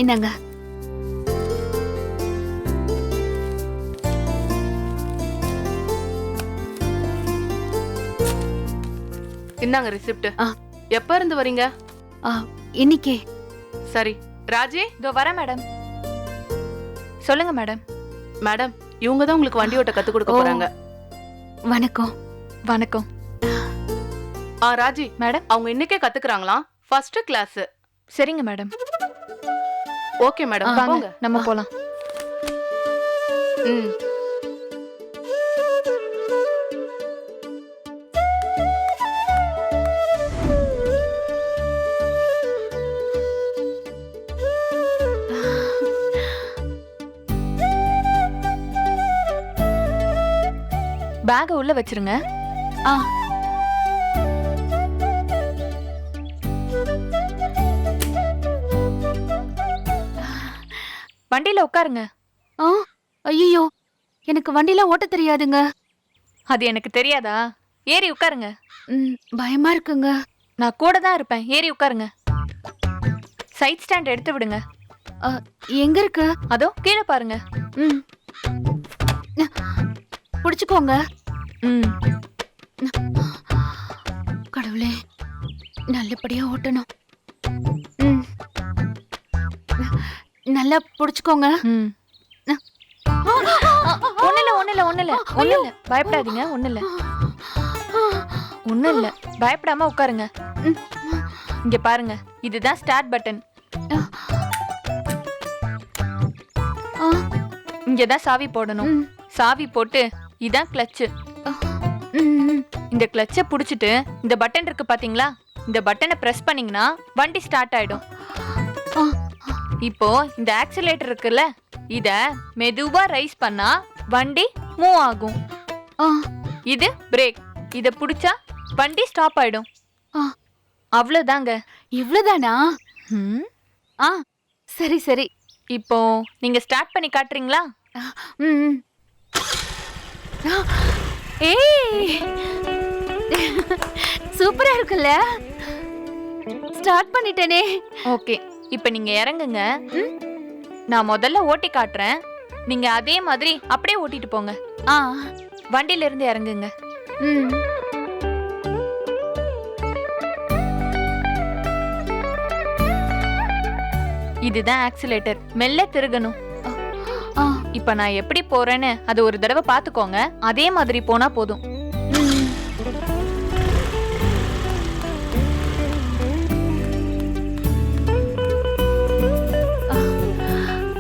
இந்தாங்க. இந்தாங்க ரிசிப்ட். ஆ. எப்ப இருந்து வரீங்க? இன்னைக்கே. சரி ராஜி. இதோ வரேன் மேடம். சொல்லுங்க மேடம். மேடம் இவங்க தான் உங்களுக்கு வண்டி ஓட்ட கத்து கொடுக்க போறாங்க. வணக்கம். வணக்கம். ராஜி மேடம் அவங்க இன்னைக்கே கத்துக்கறாங்களா? First class. சரிங்க மேடம். ஓகே மேடம் வாங்க நம்ம போலாம். ம். பேக உள்ள வச்சிருங்க. ஆ. வண்டியில உட்காருங்க. ஐயோ, எனக்கு வண்டிலாம் ஓட்ட தெரியாதுங்க. அது எனக்கு தெரியாதா? ஏறி உட்காருங்க. பயமா இருக்குங்க. நான் கூட தான் இருப்பேன். ஏறி உட்காருங்க. சைட் ஸ்டாண்ட் எடுத்து விடுங்க. எங்க இருக்கு? அதோ கீழே பாருங்க. புடிச்சுக்கோங்க. ம். கடவுளே, நல்லபடியா ஓட்டணும். நல்லா புடிச்சுக்கோங்க. ம். ஒண்ணுல பயப்படாதீங்க. ஒண்ணுல பயப்படாம உட்காருங்க. இங்க பாருங்க, இதுதான் ஸ்டார்ட் பட்டன். இங்கதான் சாவி போடணும். சாவி போட்டு இதான் கிளட்ச். இந்த கிளட்சை புடிச்சிட்டு இந்த பட்டன் இருக்கு பாத்தீங்களா, இந்த பட்டனை பிரஸ் பண்ணீங்கன்னா வண்டி ஸ்டார்ட் ஆயிடும். இப்போ இந்த ஆக்சிலேட்டர் இருக்குல்ல, இத மெதுவா ரைஸ் பண்ணா வண்டி மூவ் ஆகும். இது பிரேக். இத புடிச்சா வண்டி ஸ்டாப் ஆயிடும். அவ்வளவுதாங்க. இவ்வளவுதானா? சரி சரி. இப்போ நீங்க ஸ்டார்ட் பண்ணி காட்டுறீங்களா? ஏய், சூப்பரா இருக்குல்ல? ஸ்டார்ட் பண்ணிட்டேனே. ஓகே, இப்போ நீங்க இறங்குங்க. நான் முதல்ல ஓட்டி காட்டுறேன். நீங்க அதே மாதிரி அப்படியே ஓட்டிட்டு போங்க. வண்டியில இருந்து இறங்குங்க. இதுதான் ஆக்சிலேட்டர். மெல்ல திருகணும். இப்ப நான் எப்படி போறேன்னு அது ஒரு தடவை பாத்துக்கோங்க. அதே மாதிரி போனா போதும்.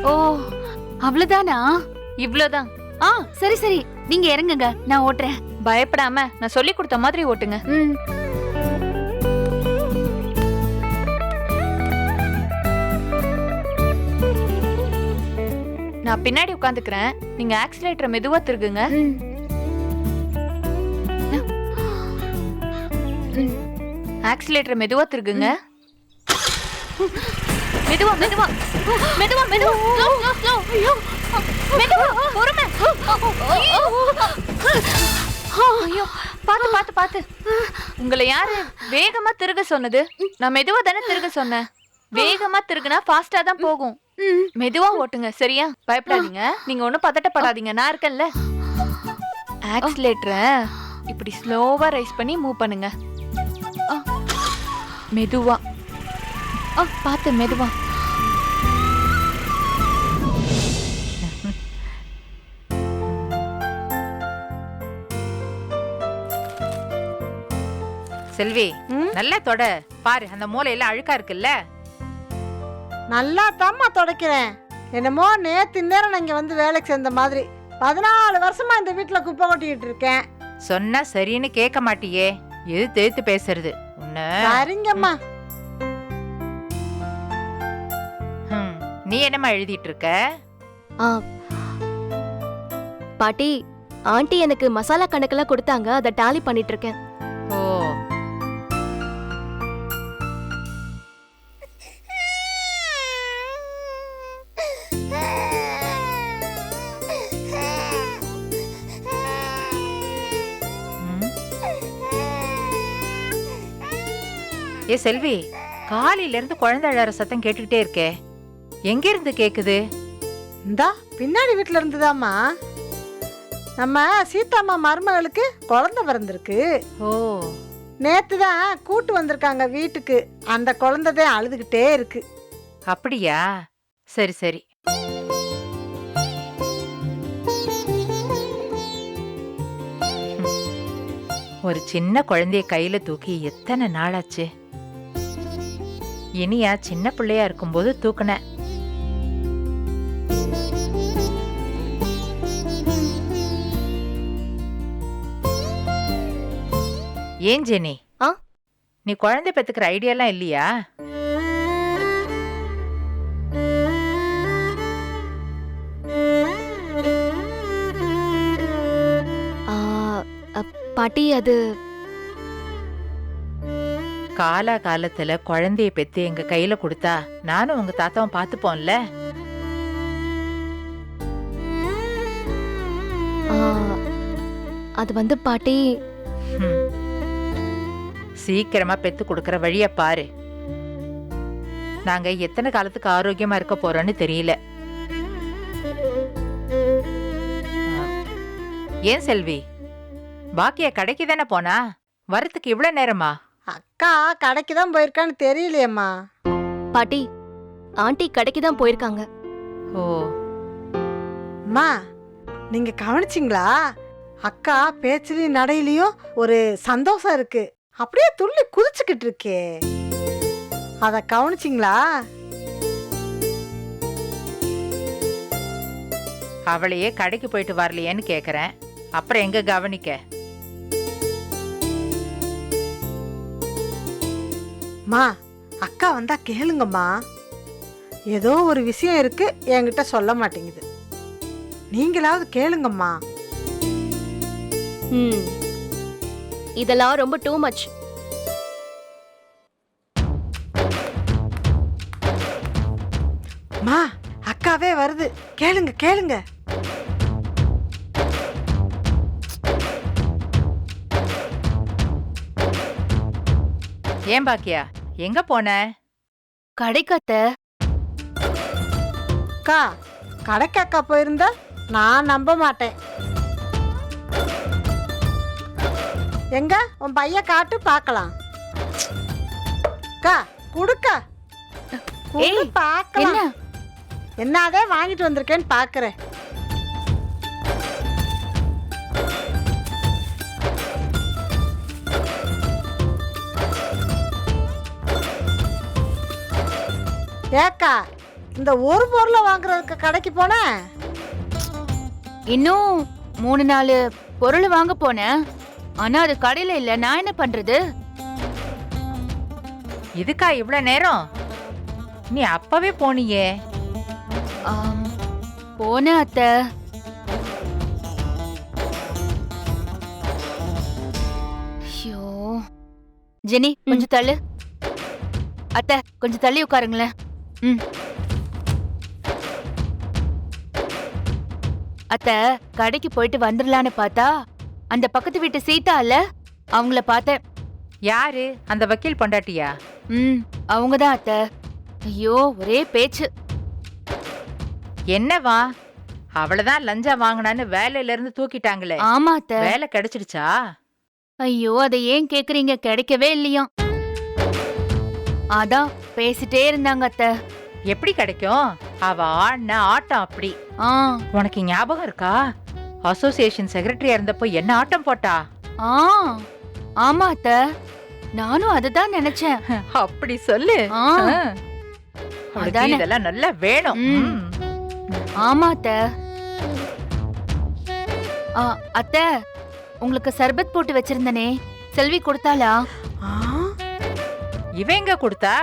ஓ, அவ்வளவுதானா? இவ்வளவுதான். சரி சரி, நீங்க இறங்குங்க, நான் ஓட்டுறேன். பயப்படாம நான் சொல்லி கொடுத்த மாதிரி ஓட்டுங்க. நான் பின்னாடி உட்காந்துக்கிறேன். நீங்க ஆக்சிலேட்டரை மெதுவா திருகுங்க. ஆக்சிலேட்டரை மெதுவா திருகுங்க. மெதுவா மெதுவா மெதுவா மெதுவா ஸ்லோ ஸ்லோ ஸ்லோ. மெதுவா, பொறுமை. ஐயோ, பாத்து பாத்து பாத்து. உங்களை யாரு வேகமா திருக சொன்னது? நான் மெதுவா தானே திருக சொன்னேன். வேகமா திருகுனா ஃபாஸ்டா தான் போகும். மெதுவா ஓட்டுங்க, சரியா? பயப்படாதீங்க. நீங்க ஒண்ணும் பதட்டப்படாதீங்க, நான் இருக்கேன்ல. ஆக்சிலேட்டரை இப்படி ஸ்லோவா ரைஸ் பண்ணி மூவ் பண்ணுங்க. மெதுவா. பாத்து, மெதுவா. செல்வி, நல்லா தொட. பாரு, அந்த மூலையெல்லாம் அழுக்கா இருக்குல்ல. நல்லா தாம்மா துடைக்கிறேன். என்னமோ நேத்து நேரம் நான் இங்க வந்து வேலைக்கு சேர்ந்த மாதிரி 14 வருஷமா இந்த வீட்டுல குப்பை கொட்டிக்கிட்டு இருக்கேன். சொன்னா சரின்னு கேட்க மாட்டியே. எது தேய்த்து பேசுறது உன்ன? சரிங்கம்மா. நீ என்னம்மா எழுதிட்டு இருக்க? பாட்டி, ஆண்டி எனக்கு மசாலா கணக்கெல்லாம் கொடுத்தாங்க, அதை டாலி பண்ணிட்டு இருக்கேன். ஓ, ஏ செல்வி, காலையில இருந்து குழந்தை அழற சத்தம் கேட்டுக்கிட்டே இருக்கே. எங்க இருந்து கேக்குது? இந்தா பின்னாடி வீட்டில் இருந்துதாம்மா. நம்ம சீதாம்மா மருமகளுக்கு குழந்தை பிறந்திருக்கு. ஓ, நேத்து தான் கூட்டு வந்திருக்காங்க வீட்டுக்கு. அந்த குழந்தை தான் அழுதுகிட்டே இருக்கு. அப்படியா? சரி சரி. ஒரு சின்ன குழந்தைய கையில தூக்கி எத்தனை நாளாச்சு. இனியா சின்ன பிள்ளையா இருக்கும்போது தூக்குன. ஏன் ஜெனி, ஆ? நீ குழந்தை பெத்துக்கிற ஐடியாலாம் இல்லையா? ஆ, பாட்டி அது காலா காலத்துல குழந்தைய பெத்து எங்க கையில கொடுத்தா நானும் உங்க தாத்தாவும் பாத்துப்போம்ல. ஆ, அது வந்து பாட்டி ஹம். சீக்கிரமா பெத்து கொடுக்கற வழிய பாரு. நாங்க எத்தனை காலத்துக்கு ஆரோக்கியமா இருக்க போறோம்னு தெரியல. ஏன் செல்வி, பாக்கியா கடைக்கு தானே போனா? வரத்துக்கு இவ்வளவு நேரமா? அக்கா கடைக்கு தான் போயிருக்கான்னு தெரியலையேம்மா. பாட்டி ஆண்டி கடைக்கு தான் போயிருக்காங்க. ஓ, அம்மா நீங்க கவனிச்சிங்களா? அக்கா பேச்சுலயும் நடையிலயும் ஒரு சந்தோஷம் இருக்கு. அப்படியே துள்ளி குதிச்சுக்கிட்டு இருக்கே. அத கவனிச்சிங்களா? அவளையே கடைக்கு போயிட்டு வரலையேன்னு கேக்குறேன். அப்புறம் எங்க கவனிக்க? மா அக்கா வந்தா கேளுங்கம்மா. ஏதோ ஒரு விஷயம் இருக்கு, என்கிட்ட சொல்ல மாட்டேங்குது. நீங்களாவது கேளுங்கம்மா. இதெல்லாம் ரொம்ப டூ மச். மா அக்காவே வருது, கேளுங்க கேளுங்க. ஏன் பாக்கியா, எங்க போன? கடைக்கத்த அக்கா கடைக்கு அக்கா போயிருந்தா நான் நம்ப மாட்டேன். எங்க உன் பைய காட்டு பார்க்கலாம். அக்கா குடுக்கா, ஏய், பார்க்கலாம். என்ன என்னதே வாங்கிட்டு வந்திருக்கேன்னு பாக்குறேன். ஏக்கா இந்த ஒரு பொருளை வாங்குறதுக்கு கடைக்கு போன? இன்னும் 3-4 பொருள் வாங்க போனேன். ஆனா அது கடையில இல்ல. நான் என்ன பண்றது? இதுக்கா இவ்வளவு நேரம்? நீ அப்பவே போனியே. போனேன் அத்தை. ஐயோ ஜெனி கொஞ்சம் தள்ளு. அத்தை கொஞ்சம் தள்ளி உட்காருங்களேன். அத்தை கடைக்கு போயிட்டு வந்துடலான்னு பார்த்தா அந்த பக்கத்து வீட்டு சீதா இல்ல, அவங்கள பார்த்தேன். யாரு? அந்த வக்கீல் பொண்டாட்டியா? அவங்கதான் அத்தை. ஐயோ ஒரே பேச்சு. என்னவா? அவளதான் லஞ்சம் வாங்கினான்னு வேலையில இருந்து தூக்கிட்டாங்களே. ஆமா அத்தை. வேலை கிடைச்சிடுச்சா? ஐயோ அதை ஏன் கேக்குறீங்க? கிடைக்கவே இல்லையாம். அதான் பேசிட்டே இருந்தாங்க அத்தை. எப்படி கிடைக்கும்? அவ ஆடின ஆட்டம் அப்படி. உனக்கு ஞாபகம் இருக்கா? அசோசியேஷன் செக்ரட்டரியா இருந்தப்போ என்ன ஆட்டம் போட்டா? ஆமா அத்தை, நானும் அதுதான் நினைச்சேன். அப்படி சொல்லு. அதானே. இதெல்லாம் நல்லா வேணும். ஆமா அத்தை. அத்தை உங்களுக்கு சர்பத் போட்டு வச்சிருந்தனே, செல்வி கொடுத்தாளா? இவங்க கொடுத்தா?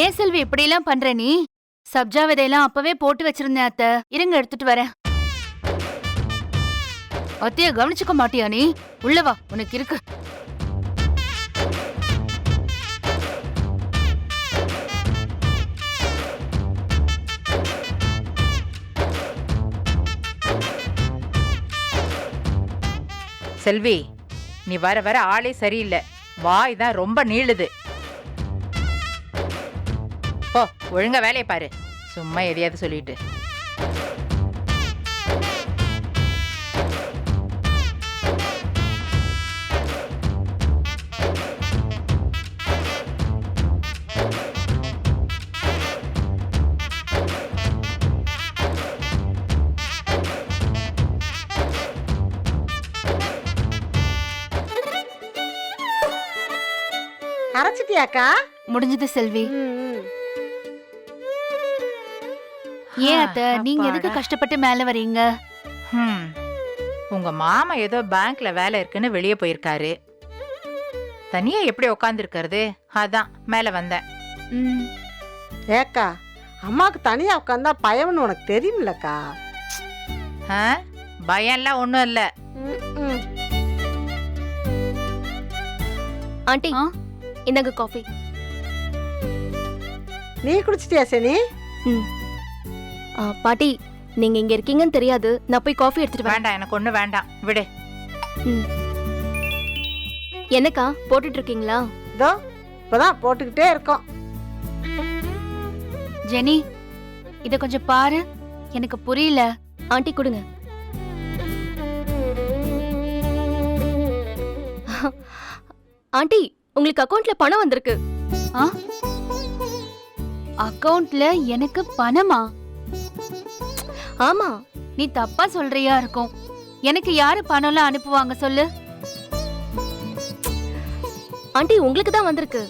ஏன் செல்வி இப்படி எல்லாம் பண்ற நீ? சப்ஜா விதையெல்லாம் அப்பவே போட்டு வச்சிருந்தேன் அத்தை. இருங்க எடுத்துட்டு வரேன். அத்தைய கவனிச்சுக்க மாட்டியா நீ? உள்ளவா, உனக்கு இருக்கு. செல்வி, நீ வர வர ஆளே சரியில்லை. வாய் தான் ரொம்ப நீளுது. போ ஒழுங்கா வேலையை பாரு. சும்மா எதையாவது சொல்லிட்டு. அரைச்சிட்டியாக்கா? முடிஞ்சது செல்வி. ஏன் அத்தை, நீங்க எதுக்கு கஷ்டப்பட்டு மேல வரீங்க? ம். உங்க மாமா ஏதோ பேங்க்ல வேலை இருக்குன்னு வெளியே போயிருக்காரு. தனியா எப்படி உக்காந்துருக்கிறது, அதான் மேல வந்தேன். ம். ஏக்கா, அம்மாவுக்கு தனியா உட்காந்தா பயம்னு உனக்கு தெரியுமில்லக்கா? ஆ? பயம்லாம் ஒண்ணும் இல்ல. ம். ஆண்டி ஆ? இந்தாங்க காஃபி. நீ குடிச்சிட்டியா சனி? பாட்டி நீங்க இங்க இருக்கீங்கன்னு தெரியாது, நான் போய் காஃபி எடுத்துட்டு வரேன். வேண்டாம், எனக்கு ஒண்ணு வேண்டாம், விடு. என்னக்கா போட்டுட்டு இருக்கீங்களா? இதோ இப்பதான் போட்டுக்கிட்டே இருக்கோம். ஜெனி, இத கொஞ்சம் பாரு, எனக்கு புரியல. ஆண்டி கொடுங்க. ஆண்டி உங்களுக்கு அக்கவுண்ட்ல பணம் வந்திருக்கு. அக்கவுண்ட்ல எனக்கு பணமா? ஆமா. நீ தப்பா சொல்றியா இருக்கும். எனக்கு யாரு பணம்லாம் அனுப்புவாங்க சொல்லு? ஆண்டி உங்களுக்கு தான் வந்திருக்கு.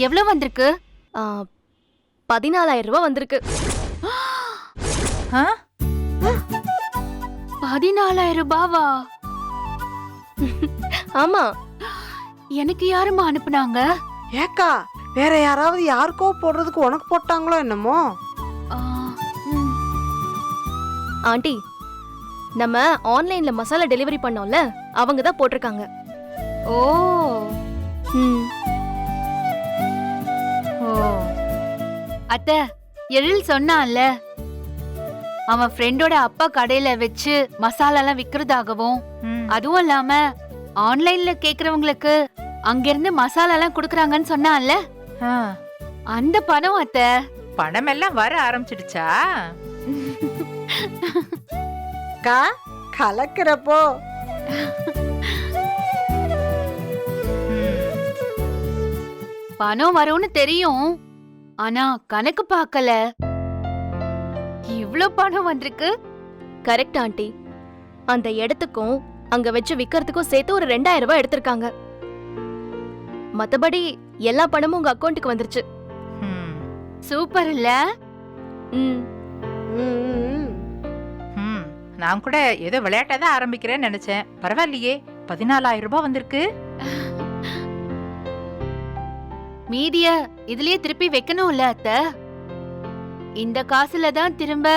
எவ்வளவு வந்திருக்கு? 14,000 ரூபாய் வந்திருக்கு. ஆ? 14,000 ரூபாவா? ஆமா. எனக்கு யாருமா அனுப்புனாங்க? ஏக்கா, வேற யாராவது யாருக்கோ போடுறதுக்கு உனக்கு போட்டாங்களோ என்னமோ? ஆ, ம். ஆண்டி நம்ம ஆன்லைன்ல மசாலா டெலிவரி பண்ணோம்ல, அவங்க தான் போட்டிருக்காங்க. ஓ ம். ஓ அத்தை, எழில் சொன்னான்ல, அவன் ஃப்ரெண்டோட அப்பா கடையில வச்சு மசாலாலாம் விக்கிறதாகவும், ம். அதுவும் இல்லாம ஆன்லைன்ல கேக்குறவங்களுக்கு அங்கிருந்து மசாலாலாம் குடுக்கறாங்கன்னு சொன்னான்ல, ஆ. அந்த பணம் அத்தை. பணம் எல்லாம் வர ஆரம்பிச்சிடுச்சா? அக்கா, கலக்கிறப்போ ம். பணம் வரும்னு தெரியும், ஆனா கணக்கு பார்க்கல. இவ்ளோ பணம் வந்திருக்கு. Correct aunty. அந்த இடத்துக்கும் அங்க வச்சு விக்கிறதுக்கும் சேர்த்து ஒரு 2,000 ரூபாய் எடுத்திருக்காங்க. மத்தபடி எல்லா பணமும் உங்க அக்கவுண்ட்டுக்கு வந்துருச்சு. ம். சூப்பர் இல்ல? ம். ம். ம். நான் கூட ஏதோ விளையாட்டா தான் ஆரம்பிக்கிறேன்னு நினைச்சேன். பரவாயில்லையே, 14,000 ரூபாய் வந்திருக்கு. மீதிய இதுலயே திருப்பி வைக்கணும்ல அத்தை? இந்த காசுல தான் திரும்ப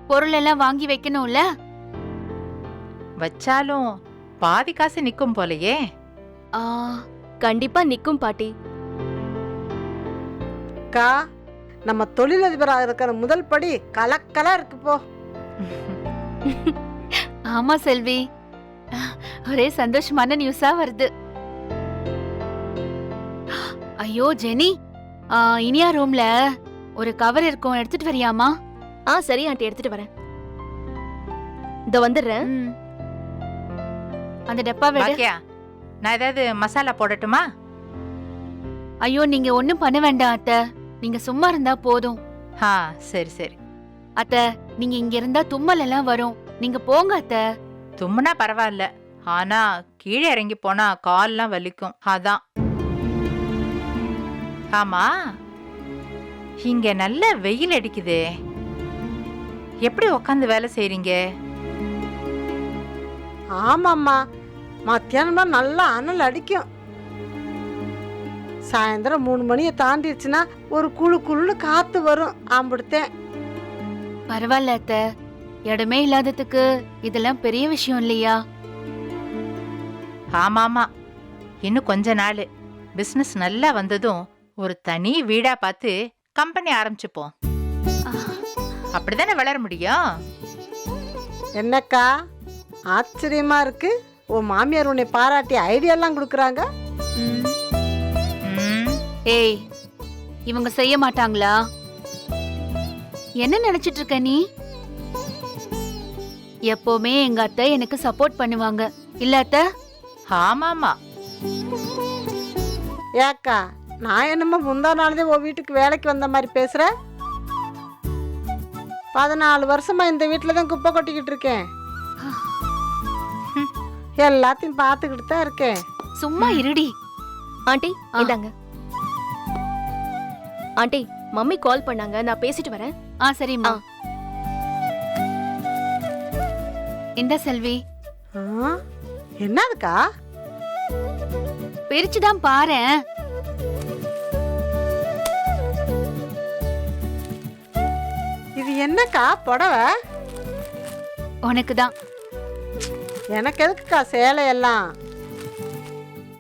பொருள் எல்லாம் வாங்கி வைக்கணும்ல? வச்சாலும் பாதி காசு நிக்கும் போலயே. ஆ, கண்டிப்பா நிக்கும் பாட்டி. அக்கா, நம்ம தொழிலதிபராக இருக்கிற முதல் படி கலக்கலா இருக்கு போ. ஆமா செல்வி, ஒரே சந்தோஷமான நியூஸா வருது. ஐயோ ஜெனி, இனியா ரூம்ல ஒரு கவர் இருக்கும், எடுத்துட்டு வரியாமா? சரி ஆண்டி, எடுத்துட்டு வரேன். இதோ வந்துடுறேன். ம். அந்த டப்பா விடு. பாக்கியா, நான் ஏதாவது மசாலா போடட்டுமா? ஐயோ நீங்க ஒண்ணும் பண்ண வேண்டாம் அத்தை, நீங்க சும்மா இருந்தா போதும். ஆ, சரி சரி. அத்தை, நீங்க இங்க இருந்தா தும்மல் எல்லாம் வரும், நீங்க போங்க அத்தை. தும்முனா பரவாயில்ல, ஆனா கீழே இறங்கி போனா கால்லாம் வலிக்கும், அதான். ஆமா, இங்க நல்ல வெயில் அடிக்குதே, எப்படி உக்காந்து வேலை செய்றீங்க? ஆமாம்மா, மத்தியானமா நல்லா அனல் அடிக்கும். சாயந்தரம் 3 மணியை தாண்டிடுச்சுன்னா ஒரு குழு குழுன்னு காத்து வரும். ஆம்பிடுத்தேன். பரவாயில்ல அத்தை, இடமே இல்லாததுக்கு இதெல்லாம் பெரிய விஷயம் இல்லையா? ஆமாமா, இன்னும் கொஞ்ச நாள் பிசினஸ் நல்லா வந்ததும் ஒரு தனி வீடா பார்த்து கம்பெனி ஆரம்பிச்சுப்போம். அப்படிதானே வளர முடியும். என்னக்கா ஆச்சரியமா இருக்கு, உன் மாமியார் உன்னை பாராட்டி ஐடியா எல்லாம் கொடுக்குறாங்க. ம். ஏய், இவங்க செய்ய மாட்டாங்களா? என்ன நினைச்சிட்டு இருக்க நீ? எப்பவுமே எங்க அத்தை எனக்கு சப்போர்ட் பண்ணுவாங்க இல்ல அத்தை? ஆமாமா. ஏக்கா நான் என்னமோ முந்தா நாள்தான் உன் வீட்டுக்கு வேலைக்கு வந்த மாதிரி பேசுற? 14 வருஷமா இந்த வீட்டில் தான் குப்பை கொட்டிக்கிட்டு இருக்கேன். எல்லாத்தையும் பார்த்துக்கிட்டு தான் இருக்கேன். சும்மா இருடி. ஆண்டி இந்தாங்க. ஆண்டி மம்மி கால் பண்ணாங்க, நான் பேசிட்டு வரேன். சரிம்மா. இந்த செல்வி ஆ, என்னதுக்கா? பிரிச்சுதான் பாரேன். இது என்னக்கா புடவை? உனக்குதான். எனக்கு எதுக்குக்கா சேலை எல்லாம்?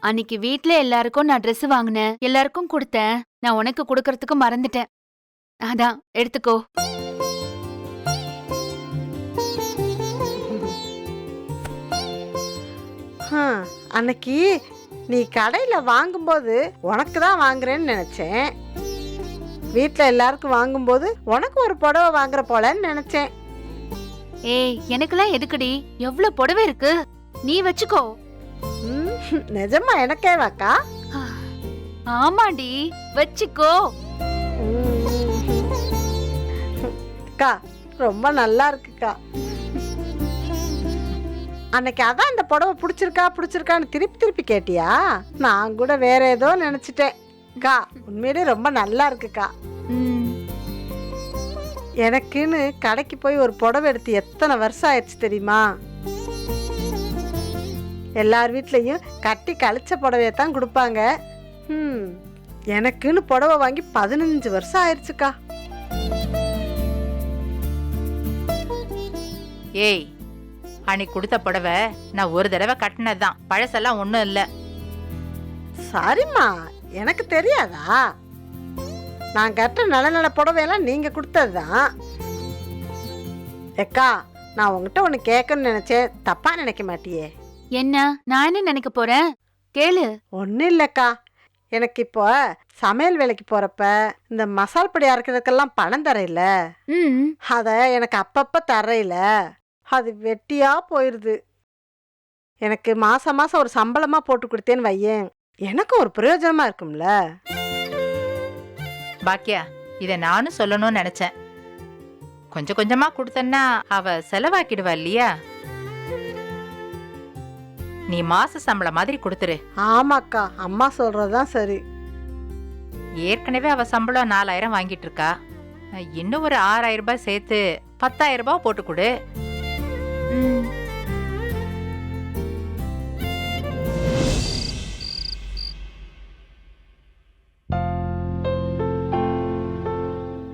அன்னைக்கு வீட்ல எல்லாருக்கும் நான் Dress வாங்கினேன், எல்லாருக்கும் கொடுத்தேன். நான் உனக்கு கொடுக்கறதுக்கு மறந்துட்டேன். அதான் எடுத்துக்கோ. அன்னைக்கு நீ கடையில வாங்கும்போது உனக்கு தான் வாங்குறேன்னு நினைச்சேன். வீட்ல எல்லாருக்கும் வாங்கும்போது உனக்கு ஒரு புடவை வாங்குற போலன்னு நினைச்சேன். ஏய், எனக்கெல்லாம் எதுக்குடி? எவ்வளவு புடவை இருக்கு, நீ வச்சுக்கோ. நிஜமா எனக்கே வாக்கா? ஆமாண்டி, வச்சுக்கோ. அக்கா ரொம்ப நல்லா இருக்குக்கா. அன்னைக்கு அதான் இந்த புடவை பிடிச்சிருக்கான்னு திருப்பி கேட்டியா? நான் கூட வேற ஏதோ நினைச்சிட்டேன். அக்கா உண்மையிலே ரொம்ப நல்லா இருக்குக்கா. எனக்குன்னு கடைக்கு போய் ஒரு புடவை எடுத்து எத்தனை வருஷம் ஆயிடுச்சு தெரியுமா? எல்லார் வீட்லயும் கட்டி கழிச்ச புடவையை தான் கொடுப்பாங்க. எனக்குன்னு புடவை வாங்கி 15 வருஷம் ஆயிடுச்சுக்கா. ஏய், அன்னைக்கு கொடுத்த புடவை நான் ஒரு தடவை கட்டினதுதான், பழசெல்லாம் ஒன்றும் இல்லை. சரிம்மா, எனக்கு தெரியாதா? நான் கட்ட நல்ல புடவையெல்லாம் நீங்க கொடுத்ததுதான். ஏக்கா நான் உங்ககிட்ட ஒன்று கேட்கணும்னு நினைச்சேன், தப்பா நினைக்க மாட்டியே? என்ன? நான் என்ன நினைக்க போறேன்? கேளு. ஒன்றும் இல்லைக்கா, எனக்கு இப்போ சமையல் வேலைக்கு போறப்ப இந்த மசால் பொடி அரைக்கிறதுக்கெல்லாம் பணம் தரையில, அதை எனக்கு அப்பப்ப தரையில அது வெட்டியா போயிருது. எனக்கு மாசம் ஒரு சம்பளமா போட்டு கொடுத்தேன்னு வையேன், எனக்கு ஒரு பிரயோஜனமா இருக்கும்ல. பாக்கியா, இதை நானும் சொல்லணும்னு நினைச்சேன். கொஞ்சம் கொஞ்சமா கொடுத்தன்னா அவ செலவாக்கிடுவா இல்லையா? நீ மாச சம்பளம் மாதிரி கொடுத்துரு. ஆமாக்கா, அம்மா சொல்றதுதான் சரி. ஏற்கனவே அவ சம்பளம் 4000 வாங்கிட்டு இருக்கா. இன்னும் ஒரு 6000 ரூபாய் சேர்த்து 10,000 ரூபாய் போட்டு கொடு.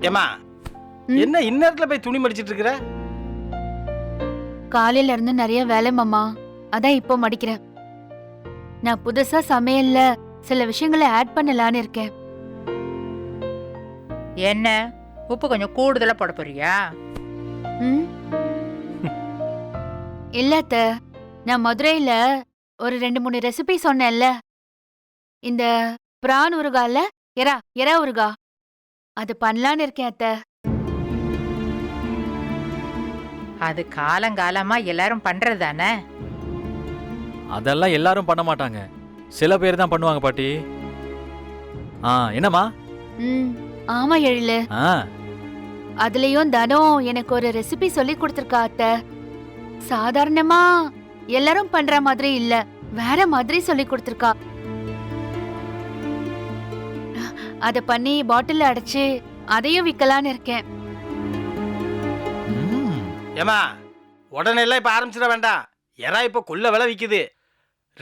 ஏமா, என்ன இந்நேரத்துல போய் துணி மடிச்சிட்டு இருக்கிற? காலையில இருந்து நிறைய வேலை மாமா, அதான் இப்போ மடிக்கிறேன். நான் புதுசா சமையல்ல சில விஷயங்களை ஆட் பண்ணலான்னு இருக்கேன். என்ன, உப்பு கொஞ்சம் கூடுதலா போட போறியா? இல்ல அத்தை, நான் மதுரையில ஒரு 2-3 ரெசிபி சொன்னேன்ல, இந்த பிரான் ஊறுகால எறா ஊறுகா, அது பண்ணலான்னு இருக்கேன் அத்தை. அது காலங்காலமா எல்லாரும் பண்றது தானே. அதெல்லாம் எல்லாரும் பண்ண மாட்டாங்க, சில பேர் தான் பண்ணுவாங்க பாட்டி. என்னம்மா? ஆமா எழிலு, அதுலயும் தனம் எனக்கு ஒரு ரெசிபி சொல்லி கொடுத்திருக்கா அத்தை. சாதாரணமா எல்லாரும் பண்ற மாதிரி இல்ல, வேற மாதிரி சொல்லி கொடுத்திருக்கா. அத பண்ணி பாட்டில் அடைச்சு அதையும் விக்கலான்னு இருக்கேன். ஏமா, உடனே எல்லாம் இப்ப ஆரம்பிச்சிட வேண்டாம். எறா இப்ப கொள்ள விலை விக்குது,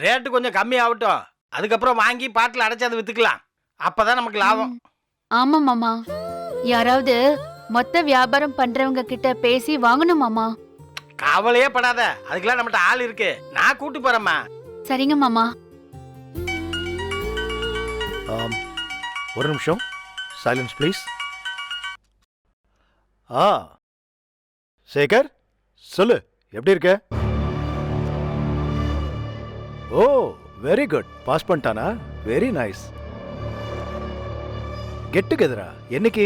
ரேட்டு கொஞ்சம் கம்மி ஆகட்டும், அதுக்கப்புறம் வாங்கி பாட்டில் அடைச்சு அதை வித்துக்கலாம், அப்பதான் நமக்கு லாபம். ஆமா மாமா, யாராவது மொத்த வியாபாரம் பண்றவங்க கிட்ட பேசி வாங்கணும் மாமா. கவலையே படாத, அதுக்கெல்லாம் நம்மகிட்ட ஆள் இருக்கு, நான் கூட்டு போறேம்மா. சரிங்க மாமா. ஒரு நிமிஷம் சைலன்ஸ் ப்ளீஸ். சேகர் சொல்லு, எப்படி இருக்க? ஓ வெரி குட், பாஸ் பண்ணிட்டானா? Very nice. கெட் டுகெதரா? என்னைக்கு?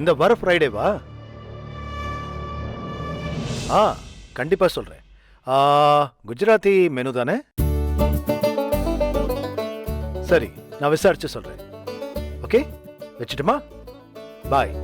இந்த வர ஃப்ரைடேவா? கண்டிப்பா சொல்றேன். குஜராத்தி மெனு தானே? சரி, நான் விசாரிச்சு சொல்றேன். ஓகே, வச்சுட்டுமா? பாய்.